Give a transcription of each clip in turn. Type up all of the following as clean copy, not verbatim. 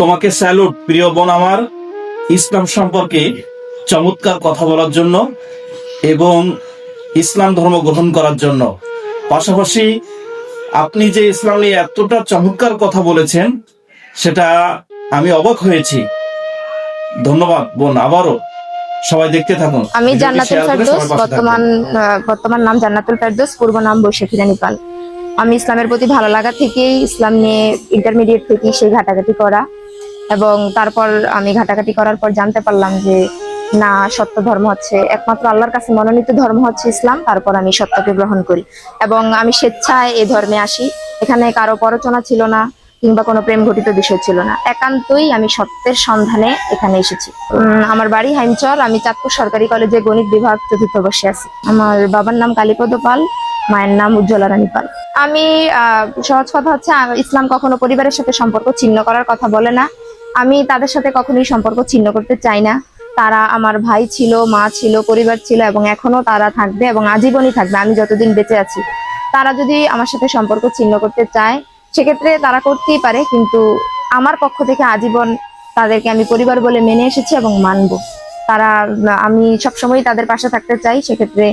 তোমাকে স্যালুট প্রিয় বোন আমার, ইসলাম সম্পর্কে চমৎকার কথা বলার জন্য এবং ইসলাম ধর্ম গ্রহণ করার জন্য। পাশাপাশি আপনি যে ইসলাম নিয়ে এতটা চমৎকার কথা বলেছেন সেটা আমি অবাক হয়েছি। ধন্যবাদ বোন, আবারও সবাই দেখতে থাকুন। আমি ভিডিওটি জান্নাতুল শেয়ার করে ফেরদৌস, সবার পাশে থাকবেন। বর্তমান নাম জান্নাতুল ফেরদৌস, পূর্ব নাম বৈশাখী রানী পাল। আমি ইসলামের প্রতি ভালো লাগা থেকেই ইসলাম নিয়ে ইন্টারমিডিয়েট থেকে সেই ঘাটাঘাটি করা, এবং তারপর আমি ঘাটাঘাটি করার পর জানতে পারলাম যে না, সত্য ধর্ম হচ্ছে একমাত্র আল্লাহর কাছে মনোনীত ধর্ম হচ্ছে ইসলাম। তারপর আমি সত্যকে গ্রহণ করি এবং আমি স্বেচ্ছায় এই ধর্মে আসি। এখানে কারো প্ররোচনা ছিল না কিংবা কোনো প্রেম ঘটিত বিষয় ছিল না, একান্তই আমি সত্যের সন্ধানে এখানে এসেছি। আমার বাড়ি হাইমচর, আমি চাঁদপুর সরকারি কলেজে গণিত বিভাগ চতুর্থ বর্ষে আছি। আমার বাবার নাম কালীপদ পাল, মায়ের নাম উজ্জ্বলা রানী পাল। আমি সহজ কথা হচ্ছে, ইসলাম কখনো পরিবারের সাথে সম্পর্ক ছিন্ন করার কথা বলে না। আমি তাদের সাথে কখনোই সম্পর্ক ছিন্ন করতে চাই না। তারা আমার ভাই ছিল, মা ছিল, পরিবার ছিল এবং এখনো তারা থাকবে এবং আজীবনই থাকবে আমি যতদিন বেঁচে আছি। তারা যদি আমার সাথে সম্পর্ক ছিন্ন করতে চায় সেক্ষেত্রে তারা করতেই পারে, কিন্তু আমার পক্ষ থেকে আজীবন তাদেরকে আমি পরিবার বলে মেনে এসেছি এবং মানবো। তারা, আমি সবসময় তাদের পাশে থাকতে চাই। সেক্ষেত্রে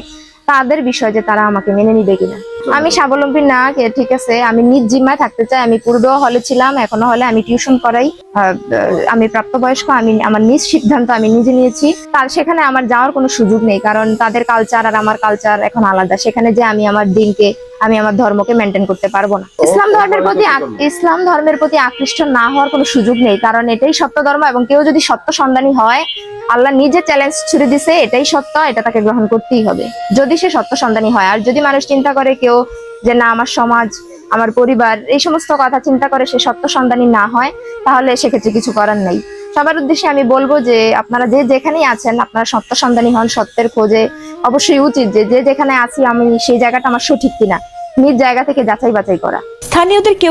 তাদের বিষয় যে তারা আমাকে মেনে নিবে কিনা। আমি স্বাবলম্বী না, ঠিক আছে, আমি নিজ জিম্মায় থাকতে চাই। আমি পূর্বেও হলে ছিলাম, এখনো হলে আমি টিউশন করাই। আমি প্রাপ্তবয়স্ক, আমি আমার নিজ সিদ্ধান্ত আমি নিজে নিয়েছি। তার সেখানে আমার যাওয়ার কোনো সুযোগ নেই, কারণ তাদের কালচার আর আমার কালচার এখন আলাদা। সেখানে যে আমি আমার দিনকে, আমি আমার ধর্মকে মেনটেন করতে পারবো না। ইসলাম ধর্মের প্রতি আকৃষ্ট না হওয়ার কোনো সুযোগ নেই, কারণ এটাই সত্য ধর্ম। এবং কেউ যদি সত্য সন্ধানী হয়, আল্লাহ নিজে চ্যালেঞ্জ ছুড়ে দিছে, এটাই সত্য, এটা তাকে গ্রহণ করতেই হবে যদি সে সত্য সন্ধানী হয়। আর যদি মানুষ চিন্তা করে কেউ যে না, আমার সমাজ, আমার পরিবার, এই সমস্ত কথা চিন্তা করে সে সত্য সন্ধানী না হয়, তাহলে সেক্ষেত্রে কিছু করার নেই। সবার উদ্দেশ্যে আমি বলবো যে আপনারা যে যেখানেই আছেন, আপনারা সত্য সন্ধানী হন। সত্যের খোঁজে অবশ্যই উচিত যে যে যেখানে আছি আমি সেই জায়গাটা আমার সঠিক কিনা নিজ জায়গা থেকে যাচাই বাছাই করা। স্থানীয়দের কেউ